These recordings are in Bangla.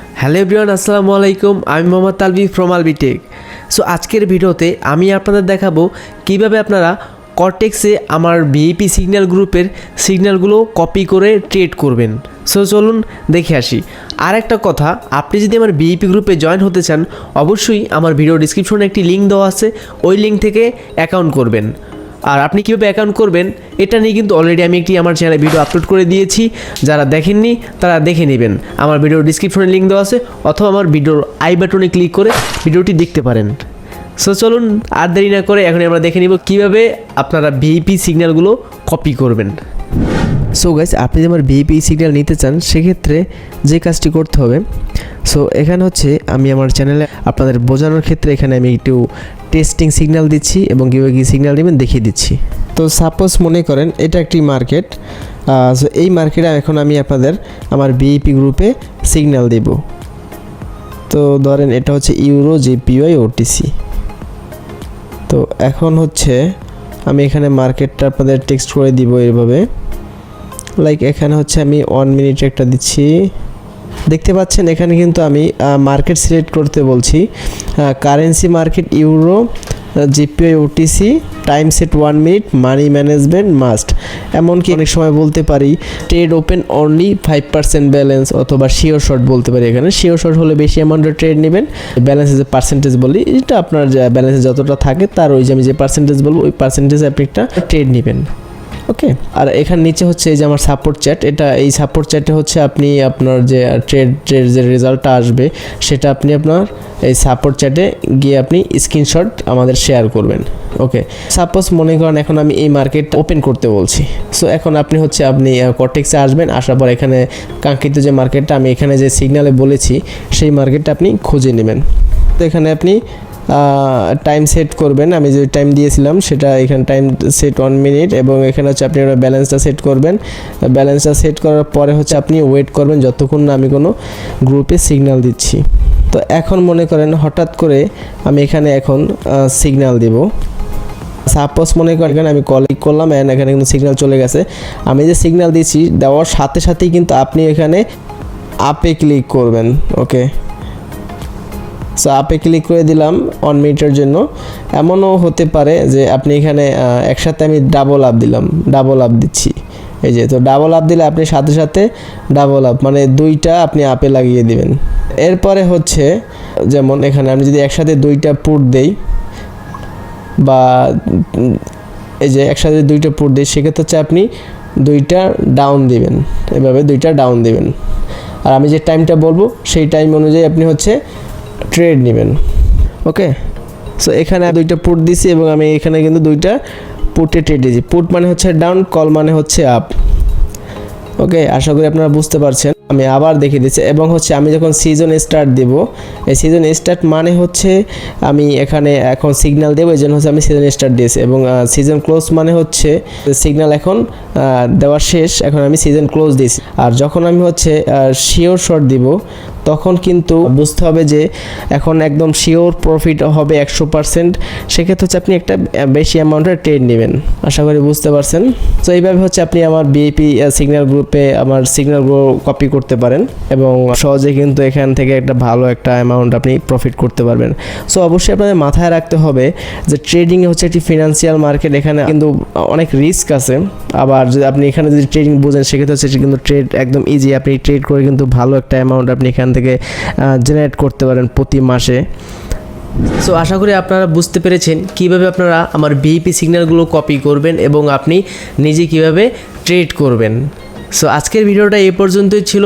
হ্যালো এভরিওয়ান, আসসালামু আলাইকুম। আমি Mohammad Alvi from Alvi tech. So আজকের ভিডিওতে আমি আপনাদের দেখাবো কিভাবে আপনারা কর্টেক্সে আমার ভিআইপি সিগন্যাল গ্রুপের সিগন্যালগুলো কপি করে ট্রেড করবেন। সো চলুন দেখে আসি। আর একটা কথা, আপনি যদি আমার ভিআইপি গ্রুপে জয়েন হতে চান, অবশ্যই আমার ভিডিও ডিসক্রিপশনে একটি লিঙ্ক দেওয়া আছে, ওই লিঙ্ক থেকে অ্যাকাউন্ট করবেন। আর আপনি কীভাবে অ্যাকাউন্ট করবেন এটা নিয়ে কিন্তু অলরেডি আমি একটি আমার চ্যানেলে ভিডিও আপলোড করে দিয়েছি। যারা দেখেননি তারা দেখে নেবেন, আমার ভিডিওর ডিসক্রিপশনে লিঙ্ক দেওয়া আছে, অথবা আমার ভিডিওর আই বাটনে ক্লিক করে ভিডিওটি দেখতে পারেন। সো চলুন আর দেরি না করে এখন আমরা দেখে নিব কীভাবে আপনারা ভিআইপি সিগন্যালগুলো কপি করবেন। সো গাইস, আপনি যদি আমার ভিআইপি সিগন্যাল নিতে চান সেক্ষেত্রে যে কাজটি করতে হবে, সো এখানে হচ্ছে আমি আমার চ্যানেলে আপনাদের বোঝানোর ক্ষেত্রে এখানে আমি একটু টেস্টিং সিগন্যাল দিচ্ছি এবং কীভাবে কী সিগন্যাল দেবেন দেখিয়ে দিচ্ছি। তো সাপোজ মনে করেন এটা একটি মার্কেট, সো এই মার্কেটে এখন আমি আপনাদের আমার ভিআইপি গ্রুপে সিগন্যাল দেব। তো ধরেন এটা হচ্ছে ইউরো, জিপিওয়াই, ওটিসি। তো এখন হচ্ছে আমি এখানে মার্কেটটা আপনাদের টেক্সট করে দিব এভাবে, লাইক এখানে হচ্ছে আমি 1 মিনিট একটা দিচ্ছি। দেখতে পাচ্ছেন এখানে কিন্তু আমি মার্কেট সিলেক্ট করতে বলছি, currency market euro, GPY, OTC, time set 1 minute, money management must. এমনকি অনেক সময় বলতে পারি ট্রেড ওপেন অনলি 5% ব্যালেন্স, অথবা শিওর শর্ট বলতে পারি। এখানে শিওর শর্ট হলে বেশি অ্যামাউন্টের ট্রেড নেবেন, ব্যালেন্সে যে পার্সেন্টেজ বলি এটা আপনার ব্যালেন্সে যতটা থাকে তার ওই যে আমি যে পার্সেন্টেজ বলবো ওই পার্সেন্টেজে আপনি একটা ট্রেড নেবেন। ওকে, আর এখানে নিচে হচ্ছে এই যে আমার সাপোর্ট চ্যাট, এটা এই সাপোর্ট চ্যাটে হচ্ছে আপনি আপনার যে ট্রেডের যে রেজাল্টটা আসবে সেটা আপনি আপনার এই সাপোর্ট চ্যাটে গিয়ে আপনি স্ক্রিনশট আমাদের শেয়ার করবেন। ওকে, সাপোজ মনে করেন এখন আমি এই মার্কেট ওপেন করতে বলছি। সো এখন আপনি কর্টেক্সে আসবেন, আসার পর এখানে কাঙ্ক্ষিত যে মার্কেটটা আমি এখানে যে সিগন্যালে বলেছি সেই মার্কেটটা আপনি খুঁজে নেবেন। তো এখানে আপনি টাইম সেট করবেন, আমি যে টাইম দিয়েছিলাম সেটা এখানে টাইম সেট 1 মিনিট, এবং এখানে হচ্ছে আপনি ব্যালেন্সটা সেট করবেন। ব্যালেন্সটা সেট করার পরে হচ্ছে আপনি ওয়েট করবেন যতক্ষণ না আমি কোনো গ্রুপে সিগন্যাল দিচ্ছি। তো এখন মনে করেন হঠাৎ করে আমি এখানে এখন সিগন্যাল দিব। সাপোজ মনে করেন আমি কলিক করলাম অ্যান্ড এখানে কিন্তু সিগন্যাল চলে গেছে। আমি যে সিগন্যাল দিচ্ছি দেওয়ার সাথে সাথেই কিন্তু আপনি এখানে আপে ক্লিক করবেন। ওকে, সো আপে ক্লিক করে দিলাম 1 মিনিটের জন্য। এমনও হতে পারে যে আপনি এখানে একসাথে আমি ডাবল আপ দিচ্ছি, এই যে। তো ডাবল আপ দিলে আপনি সাথে সাথে ডাবল আপ মানে দুইটা আপনি আপে লাগিয়ে দিবেন। এরপরে হচ্ছে যেমন এখানে আমি যদি একসাথে দুইটা পুট দেই, বা এই যে একসাথে দুইটা পুট দিই, সেক্ষেত্রে হচ্ছে আপনি দুইটা ডাউন দিবেন, এভাবে দুইটা ডাউন দিবেন। আর আমি যে টাইমটা বলবো সেই টাইম অনুযায়ী আপনি হচ্ছে ট্রেড নেবেন। ওকে, সো এখানে দুইটা পুট দিছি এবং আমি এখানে কিন্তু দুইটা পুটে ট্রেড দিয়েছি। পুট মানে হচ্ছে ডাউন, কল মানে হচ্ছে আপ। ওকে, আশা করি আপনারা বুঝতে পারছেন। আমি আবার দেখিয়ে দিচ্ছি। এবং হচ্ছে আমি যখন সিজন স্টার্ট দেব, এই সিজন স্টার্ট মানে হচ্ছে আমি এখানে এখন সিগন্যাল দেবো, এই জন্য হচ্ছে আমি সিজন স্টার্ট দিয়েছি। এবং সিজন ক্লোজ মানে হচ্ছে সিগন্যাল এখন দেওয়া শেষ, এখন আমি সিজন ক্লোজ দিয়েছি। আর যখন আমি হচ্ছে শিওর শর্ট দিব তখন কিন্তু বুঝতে হবে যে এখন একদম শিওর প্রফিট হবে 100%। সেক্ষেত্রে হচ্ছে আপনি একটা বেশি অ্যামাউন্টের ট্রেড নেবেন। আশা করি বুঝতে পারছেন। তো এইভাবে হচ্ছে আপনি আমার ভিআইপি সিগন্যাল গ্রুপে আমার সিগন্যালগুলো কপি করতে পারেন এবং সহজে কিন্তু এখান থেকে একটা ভালো একটা অ্যামাউন্ট আপনি প্রফিট করতে পারবেন। সো অবশ্যই আপনাদের মাথায় রাখতে হবে যে ট্রেডিং হচ্ছে একটি ফিনান্সিয়াল মার্কেট, এখানে কিন্তু অনেক রিস্ক আছে। আবার যদি আপনি এখানে যদি ট্রেডিং বোঝেন সেক্ষেত্রে হচ্ছে কিন্তু ট্রেড একদম ইজি, আপনি ট্রেড করে কিন্তু ভালো একটা অ্যামাউন্ট আপনি এখান থেকে জেনারেট করতে পারেন প্রতি মাসে। সো আশা করি আপনারা বুঝতে পেরেছেন কিভাবে আপনারা আমার ভিআইপি সিগন্যালগুলো কপি করবেন এবং আপনি নিজে কিভাবে ট্রেড করবেন। সো আজকের ভিডিওটা এই পর্যন্তই ছিল।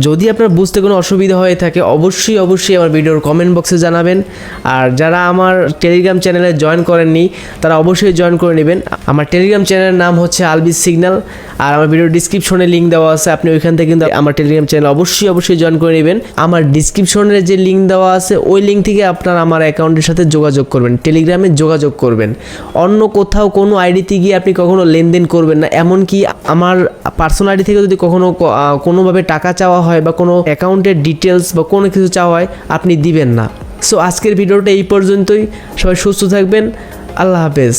যদি আপনার বুঝতে কোনো অসুবিধা হয়ে থাকে অবশ্যই আমার ভিডিওর কমেন্ট বক্সে জানাবেন। আর যারা আমার টেলিগ্রাম চ্যানেলে জয়েন করেননি তারা অবশ্যই জয়েন করে নেবেন। আমার টেলিগ্রাম চ্যানেলের নাম হচ্ছে আলভী সিগন্যাল, আর আমার ভিডিওর ডিসক্রিপশনে লিঙ্ক দেওয়া আছে, আপনি ওইখান থেকে কিন্তু আমার টেলিগ্রাম চ্যানেল অবশ্যই জয়েন করে নেবেন। আমার ডিসক্রিপশনের যে লিঙ্ক দেওয়া আছে ওই লিঙ্ক থেকে আপনারা আমার অ্যাকাউন্টের সাথে যোগাযোগ করবেন, টেলিগ্রামে যোগাযোগ করবেন। অন্য কোথাও কোনো আইডিতে গিয়ে আপনি কখনো লেনদেন করবেন না। এমনকি আমার পার্সোনাল আইডি থেকে যদি কখনো কোনোভাবে টাকা চাওয়া হয় বা কোনো অ্যাকাউন্টের ডিটেলস বা কোনো কিছু চাওয়া হয় আপনি দিবেন না। সো আজকের ভিডিওটা এই পর্যন্তই। সবাই সুস্থ থাকবেন। আল্লাহ হাফেজ।